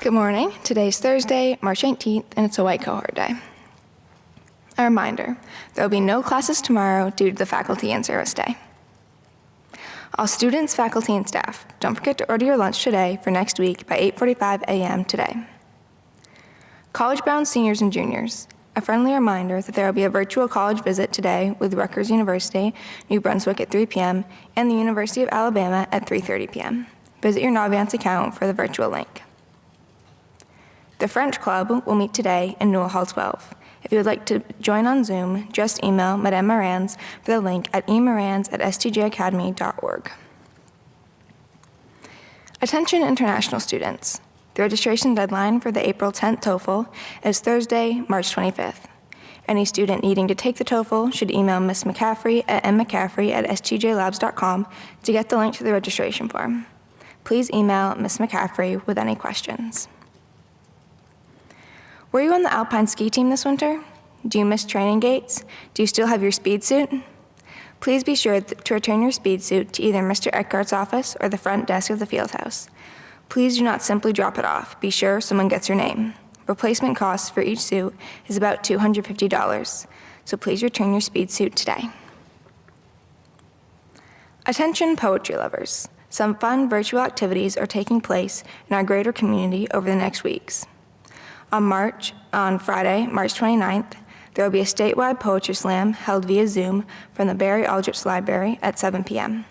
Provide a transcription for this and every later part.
Good morning. Today's Thursday, March 18th, and it's a white cohort day. A reminder, there will be no classes tomorrow due to the faculty and service day. All students, faculty, and staff, don't forget to order your lunch today for next week by 8:45 a.m. today. College-bound seniors and juniors, a friendly reminder that there will be a virtual college visit today with Rutgers University, New Brunswick at 3 p.m. and the University of Alabama at 3:30 p.m. Visit your Naviance account for the virtual link. The French Club will meet today in Newell Hall 12. If you would like to join on Zoom, just email Madame Morans for the link at emorans@stjacademy.org. Attention international students. The registration deadline for the April 10th TOEFL is Thursday, March 25th. Any student needing to take the TOEFL should email Ms. McCaffrey at mmccaffrey@stjlabs.com to get the link to the registration form. Please email Ms. McCaffrey with any questions. Were you on the Alpine ski team this winter? Do you miss training gates? Do you still have your speed suit? Please be sure to return your speed suit to either Mr. Eckhart's office or the front desk of the field house. Please do not simply drop it off. Be sure someone gets your name. Replacement costs for each suit is about $250, so please return your speed suit today. Attention poetry lovers. Some fun virtual activities are taking place in our greater community over the next weeks. On Friday, March 29th, there will be a statewide poetry slam held via Zoom from the Barry Aldrich Library at 7 p.m.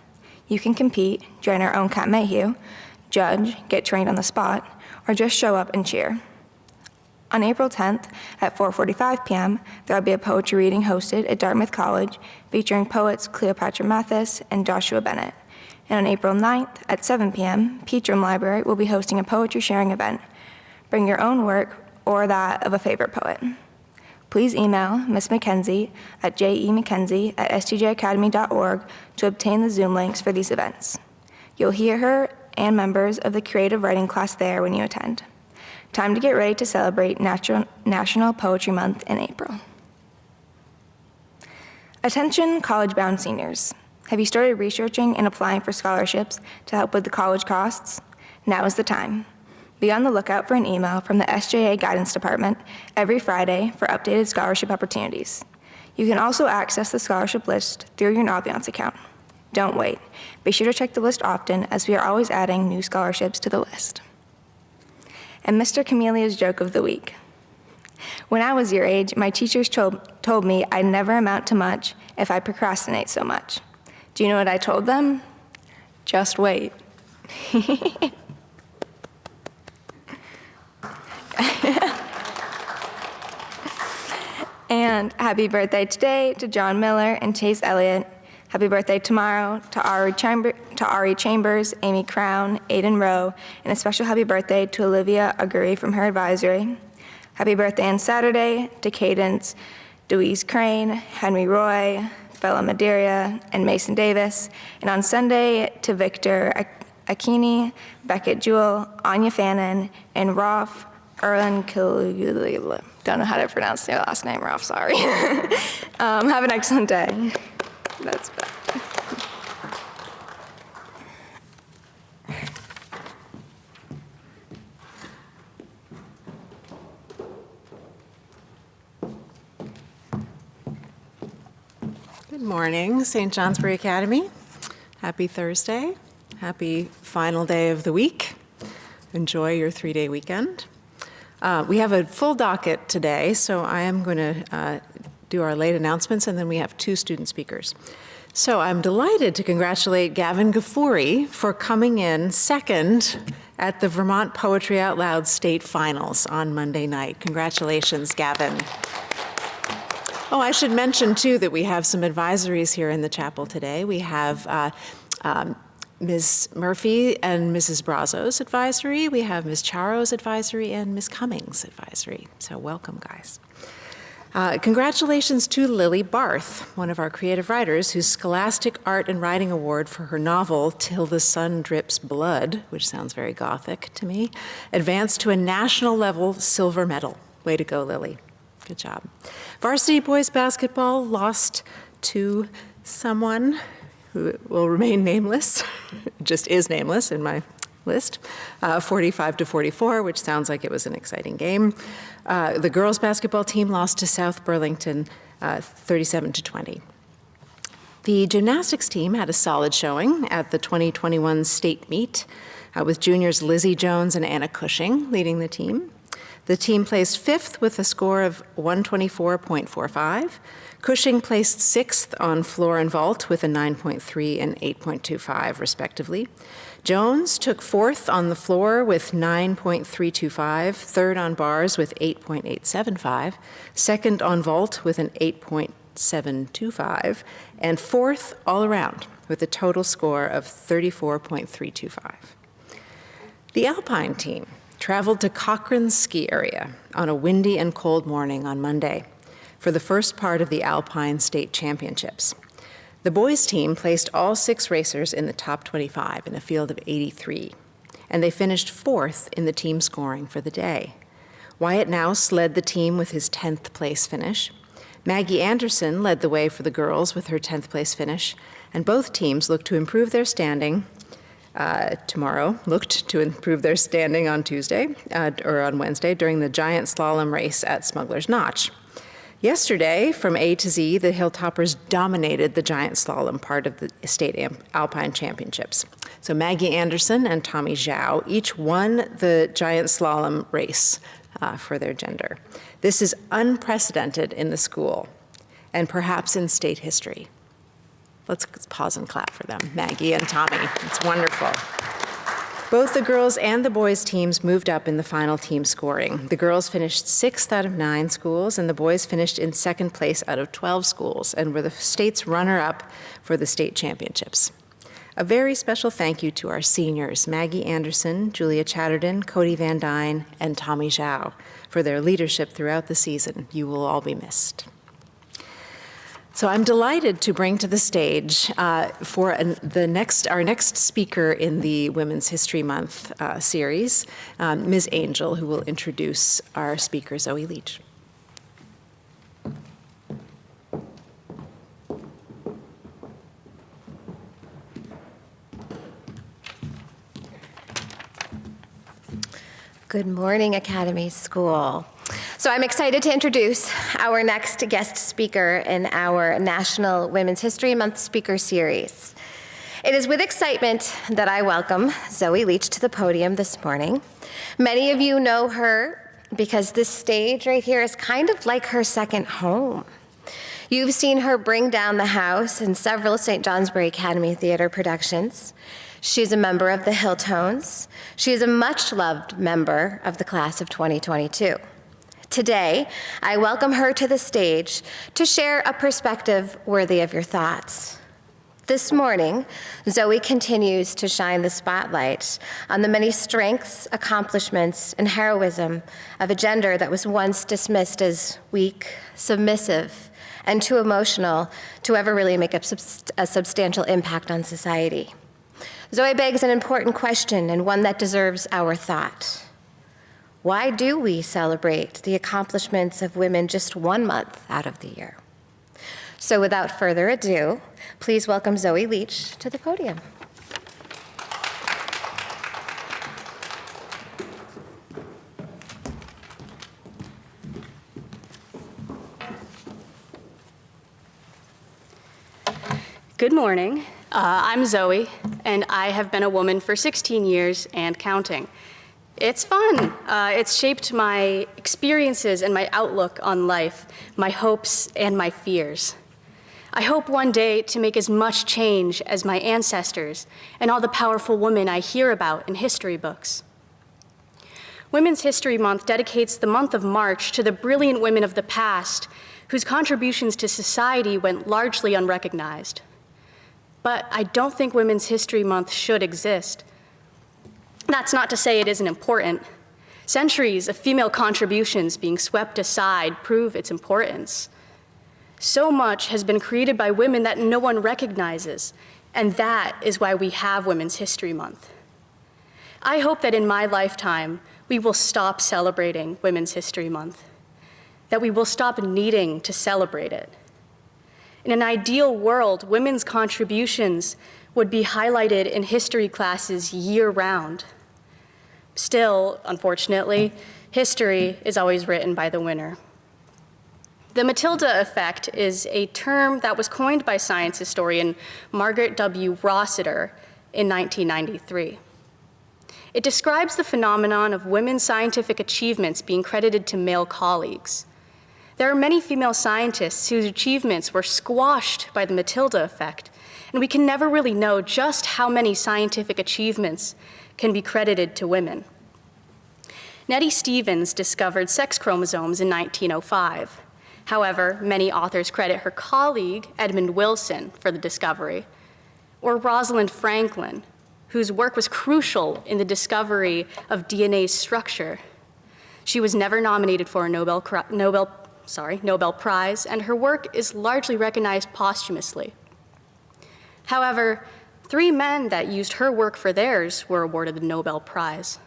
You can compete, join our own Kat Mayhew, judge, get trained on the spot, or just show up and cheer. On April 10th at 4:45 p.m., there will be a poetry reading hosted at Dartmouth College featuring poets Cleopatra Mathis and Joshua Bennett. And on April 9th at 7 p.m., Peachum Library will be hosting a poetry sharing event. Bring your own work or that of a favorite poet. Please email Ms. McKenzie at jemckenzie@stjacademy.org to obtain the Zoom links for these events. You'll hear her and members of the creative writing class there when you attend. Time to get ready to celebrate National Poetry Month in April. Attention college-bound seniors. Have you started researching and applying for scholarships to help with the college costs? Now is the time. Be on the lookout for an email from the SJA Guidance Department every Friday for updated scholarship opportunities. You can also access the scholarship list through your Naviance account. Don't wait. Be sure to check the list often as we are always adding new scholarships to the list. And Mr. Camelia's joke of the week. When I was your age, my teachers told me I'd never amount to much if I procrastinate so much. Do you know what I told them? Just wait. And happy birthday today to John Miller and Chase Elliott. Happy birthday tomorrow to Ari Chambers, Amy Crown, Aiden Rowe, and a special happy birthday to Olivia Augury from her advisory. Happy birthday on Saturday to Cadence, Deweese Crane, Henry Roy, Bella Madeira, and Mason Davis. And on Sunday to Victor Akini, Beckett Jewell, Anya Fannin, and Rolf Erlen Kilula. Don't know how to pronounce their last name, Rolf, sorry. Have an excellent day. That's bad. Good morning, St. Johnsbury Academy. Happy Thursday. Happy final day of the week. Enjoy your 3-day weekend. We have a full docket today, so I am going to do our late announcements, and then we have 2 student speakers. So I'm delighted to congratulate Gavin Gafuri for coming in second at the Vermont Poetry Out Loud State Finals on Monday night. Congratulations, Gavin. Oh, I should mention, too, that we have some advisories here in the chapel today. We have Ms. Murphy and Mrs. Brazo's advisory. We have Ms. Charo's advisory and Ms. Cummings' advisory. So welcome, guys. Congratulations to Lily Barth, one of our creative writers, whose Scholastic Art and Writing Award for her novel, Till the Sun Drips Blood, which sounds very Gothic to me, advanced to a national level silver medal. Way to go, Lily. Good job. Varsity boys basketball lost to someone who will remain nameless, just is nameless in my list, 45-44, which sounds like it was an exciting game. The girls' basketball team lost to South Burlington 37-20. The gymnastics team had a solid showing at the 2021 state meet, with juniors Lizzie Jones and Anna Cushing leading the team. The team placed fifth with a score of 124.45. Cushing placed sixth on floor and vault with a 9.3 and 8.25, respectively. Jones took fourth on the floor with 9.325, third on bars with 8.875, second on vault with an 8.725, and fourth all around with a total score of 34.325. The Alpine team traveled to Cochrane's ski area on a windy and cold morning on Monday for the first part of the Alpine State Championships. The boys' team placed all 6 racers in the top 25 in a field of 83, and they finished fourth in the team scoring for the day. Wyatt Nouse led the team with his 10th place finish. Maggie Anderson led the way for the girls with her 10th place finish, and both teams looked to improve their standing on Tuesday, or on Wednesday, during the giant slalom race at Smuggler's Notch. Yesterday, from A to Z, the Hilltoppers dominated the giant slalom part of the state Alpine Championships. So Maggie Anderson and Tommy Zhao each won the giant slalom race for their gender. This is unprecedented in the school and perhaps in state history. Let's pause and clap for them, Maggie and Tommy. It's wonderful. Both the girls and the boys' teams moved up in the final team scoring. The girls finished 6th out of 9 schools, and the boys finished in 2nd place out of 12 schools, and were the state's runner-up for the state championships. A very special thank you to our seniors, Maggie Anderson, Julia Chatterton, Cody Van Dyne, and Tommy Zhao, for their leadership throughout the season. You will all be missed. So I'm delighted to bring to the stage for our next speaker in the Women's History Month series, Ms. Angel, who will introduce our speaker, Zoe Leach. Good morning, Academy School. So I'm excited to introduce our next guest speaker in our National Women's History Month speaker series. It is with excitement that I welcome Zoe Leach to the podium this morning. Many of you know her because this stage right here is kind of like her second home. You've seen her bring down the house in several St. Johnsbury Academy Theater productions. She's a member of the Hilltones. She is a much-loved member of the class of 2022. Today, I welcome her to the stage to share a perspective worthy of your thoughts. This morning, Zoe continues to shine the spotlight on the many strengths, accomplishments, and heroism of a gender that was once dismissed as weak, submissive, and too emotional to ever really make a substantial impact on society. Zoe begs an important question, and one that deserves our thought. Why do we celebrate the accomplishments of women just 1 month out of the year? So without further ado, please welcome Zoe Leach to the podium. Good morning. I'm Zoe, and I have been a woman for 16 years and counting. It's fun. It's shaped my experiences and my outlook on life, my hopes and my fears. I hope one day to make as much change as my ancestors and all the powerful women I hear about in history books. Women's History Month dedicates the month of March to the brilliant women of the past whose contributions to society went largely unrecognized. But I don't think Women's History Month should exist. That's not to say it isn't important. Centuries of female contributions being swept aside prove its importance. So much has been created by women that no one recognizes, and that is why we have Women's History Month. I hope that in my lifetime, we will stop celebrating Women's History Month, that we will stop needing to celebrate it. In an ideal world, women's contributions would be highlighted in history classes year-round. Still, unfortunately, history is always written by the winner. The Matilda effect is a term that was coined by science historian Margaret W. Rossiter in 1993. It describes the phenomenon of women's scientific achievements being credited to male colleagues. There are many female scientists whose achievements were squashed by the Matilda effect, and we can never really know just how many scientific achievements can be credited to women. Nettie Stevens discovered sex chromosomes in 1905. However, many authors credit her colleague, Edmund Wilson, for the discovery, or Rosalind Franklin, whose work was crucial in the discovery of DNA's structure. She was never nominated for a Nobel Prize, and her work is largely recognized posthumously. However, 3 men that used her work for theirs were awarded the Nobel Prize.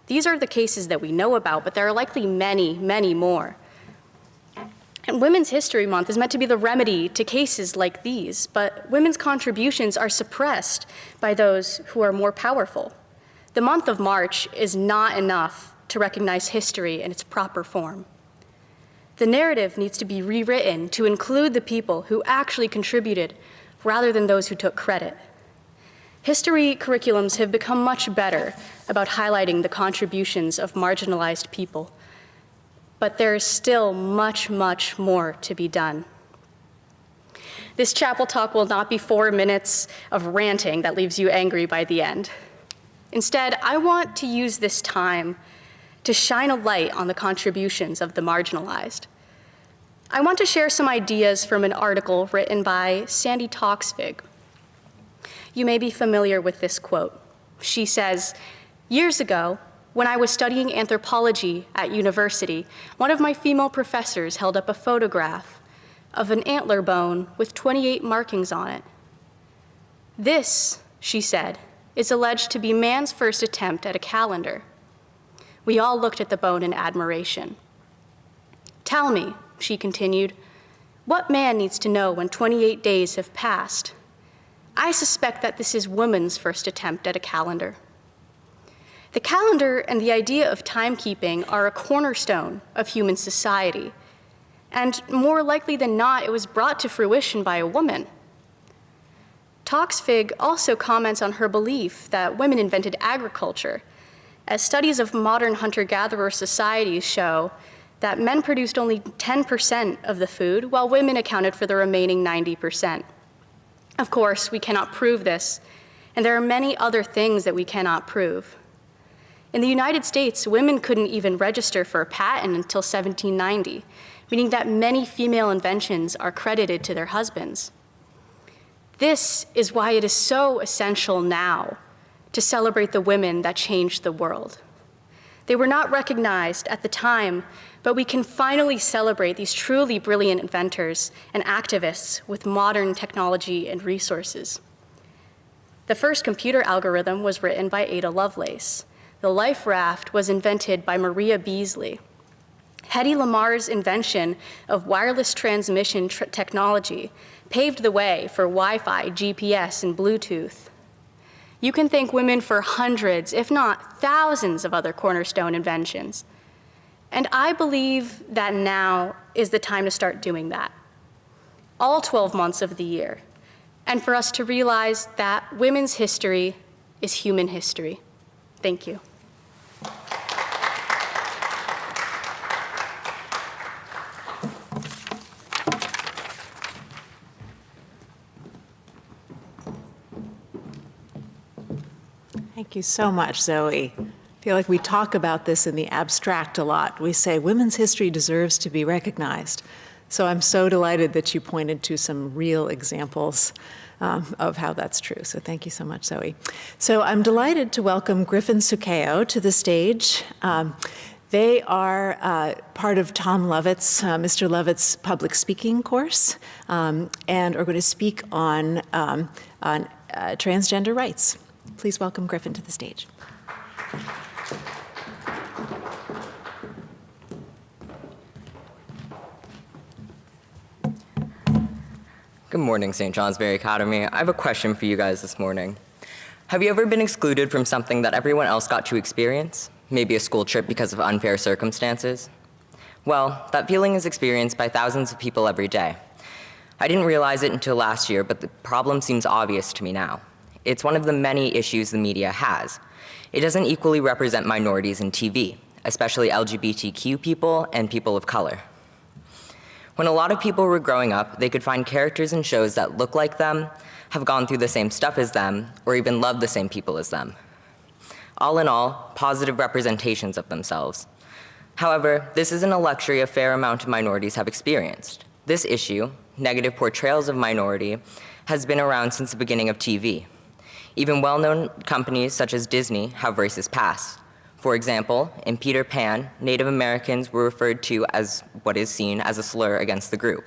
These are the cases that we know about, but there are likely many, many more. And Women's History Month is meant to be the remedy to cases like these, but women's contributions are suppressed by those who are more powerful. The month of March is not enough to recognize history in its proper form. The narrative needs to be rewritten to include the people who actually contributed rather than those who took credit. History curriculums have become much better about highlighting the contributions of marginalized people, but there is still much, much more to be done. This chapel talk will not be 4 minutes of ranting that leaves you angry by the end. Instead, I want to use this time to shine a light on the contributions of the marginalized. I want to share some ideas from an article written by Sandy Toksvig. You may be familiar with this quote. She says, "Years ago, when I was studying anthropology at university, one of my female professors held up a photograph of an antler bone with 28 markings on it. This," she said, "is alleged to be man's first attempt at a calendar." We all looked at the bone in admiration. "Tell me," she continued, "what man needs to know when 28 days have passed? I suspect that this is woman's first attempt at a calendar." The calendar and the idea of timekeeping are a cornerstone of human society, and more likely than not, it was brought to fruition by a woman. Toksvig also comments on her belief that women invented agriculture, as studies of modern hunter-gatherer societies show that men produced only 10% of the food, while women accounted for the remaining 90%. Of course, we cannot prove this, and there are many other things that we cannot prove. In the United States, women couldn't even register for a patent until 1790, meaning that many female inventions are credited to their husbands. This is why it is so essential now to celebrate the women that changed the world. They were not recognized at the time, but we can finally celebrate these truly brilliant inventors and activists with modern technology and resources. The first computer algorithm was written by Ada Lovelace. The life raft was invented by Maria Beasley. Hedy Lamarr's invention of wireless transmission technology paved the way for Wi-Fi, GPS, and Bluetooth. You can thank women for hundreds, if not thousands, of other cornerstone inventions. And I believe that now is the time to start doing that, all 12 months of the year, and for us to realize that women's history is human history. Thank you. Thank you so much, Zoe. I feel like we talk about this in the abstract a lot. We say women's history deserves to be recognized. So I'm so delighted that you pointed to some real examples of how that's true. So thank you so much, Zoe. So I'm delighted to welcome Griffin Sukeo to the stage. They are part of Tom Lovett's, Mr. Lovett's public speaking course, and are going to speak on transgender rights. Please welcome Griffin to the stage. Good morning, St. Johnsbury Academy. I have a question for you guys this morning. Have you ever been excluded from something that everyone else got to experience? Maybe a school trip because of unfair circumstances? Well, that feeling is experienced by thousands of people every day. I didn't realize it until last year, but the problem seems obvious to me now. It's one of the many issues the media has. It doesn't equally represent minorities in TV, especially LGBTQ people and people of color. When a lot of people were growing up, they could find characters in shows that look like them, have gone through the same stuff as them, or even love the same people as them. All in all, positive representations of themselves. However, this isn't a luxury a fair amount of minorities have experienced. This issue, negative portrayals of minority, has been around since the beginning of TV. Even well-known companies such as Disney have racist pasts. For example, in Peter Pan, Native Americans were referred to as what is seen as a slur against the group.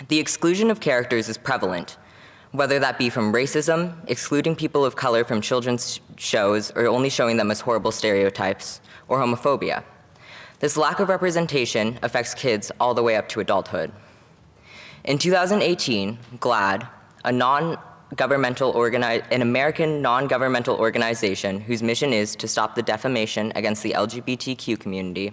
The exclusion of characters is prevalent, whether that be from racism, excluding people of color from children's shows, or only showing them as horrible stereotypes, or homophobia. This lack of representation affects kids all the way up to adulthood. In 2018, GLAAD, an American non-governmental organization whose mission is to stop the defamation against the LGBTQ community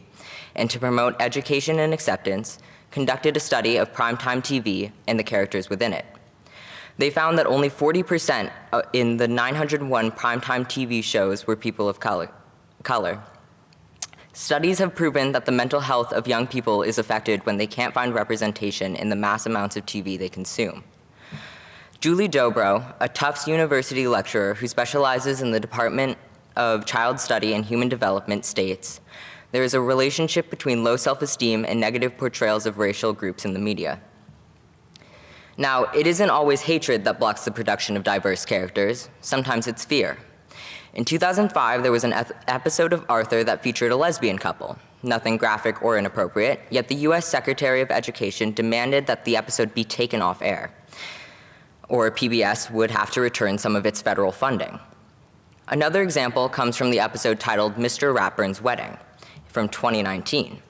and to promote education and acceptance, conducted a study of primetime TV and the characters within it. They found that only 40% in the 901 primetime TV shows were people of color. Studies have proven that the mental health of young people is affected when they can't find representation in the mass amounts of TV they consume. Julie Dobro, a Tufts University lecturer who specializes in the Department of Child Study and Human Development, states, "There is a relationship between low self-esteem and negative portrayals of racial groups in the media." Now, it isn't always hatred that blocks the production of diverse characters. Sometimes it's fear. In 2005, there was an episode of Arthur that featured a lesbian couple. Nothing graphic or inappropriate, yet the US Secretary of Education demanded that the episode be taken off air, or PBS would have to return some of its federal funding. Another example comes from the episode titled Mr. Ratburn's Wedding from 2019.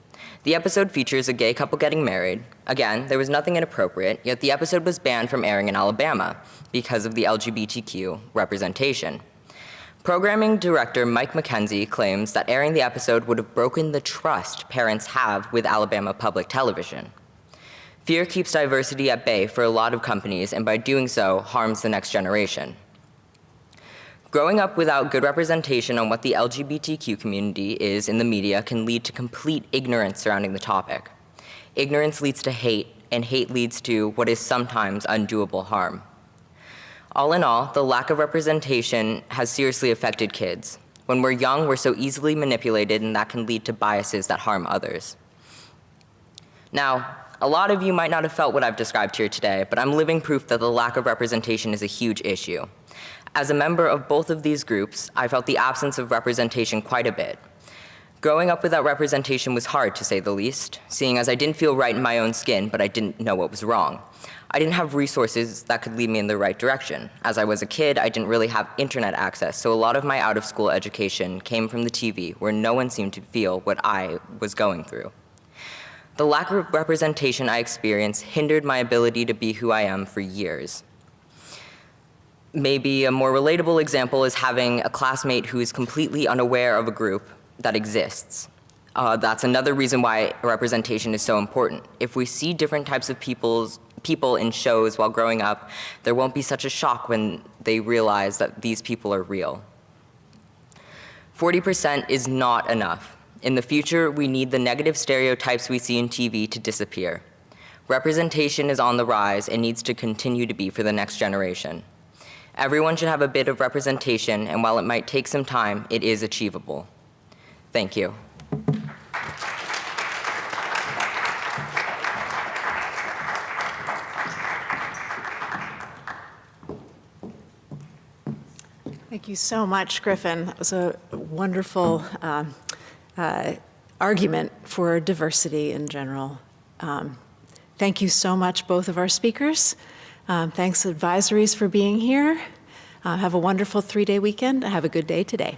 The episode features a gay couple getting married. Again, there was nothing inappropriate, yet the episode was banned from airing in Alabama because of the LGBTQ representation. Programming director Mike McKenzie claims that airing the episode would have broken the trust parents have with Alabama public television. Fear keeps diversity at bay for a lot of companies, and by doing so, harms the next generation. Growing up without good representation on what the LGBTQ community is in the media can lead to complete ignorance surrounding the topic. Ignorance leads to hate, and hate leads to what is sometimes undoable harm. All in all, the lack of representation has seriously affected kids. When we're young, we're so easily manipulated, and that can lead to biases that harm others. Now, a lot of you might not have felt what I've described here today, but I'm living proof that the lack of representation is a huge issue. As a member of both of these groups, I felt the absence of representation quite a bit. Growing up without representation was hard, to say the least, seeing as I didn't feel right in my own skin, but I didn't know what was wrong. I didn't have resources that could lead me in the right direction. As I was a kid, I didn't really have internet access, so a lot of my out-of-school education came from the TV, where no one seemed to feel what I was going through. The lack of representation I experienced hindered my ability to be who I am for years. Maybe a more relatable example is having a classmate who is completely unaware of a group that exists. That's another reason why representation is so important. If we see different types of people in shows while growing up, there won't be such a shock when they realize that these people are real. 40% is not enough. In the future, we need the negative stereotypes we see in TV to disappear. Representation is on the rise and needs to continue to be for the next generation. Everyone should have a bit of representation, and while it might take some time, it is achievable. Thank you. Thank you so much, Griffin. That was a wonderful argument for diversity in general. Thank you so much, both of our speakers. Thanks, advisories, for being here. Have a wonderful 3-day weekend. Have a good day today.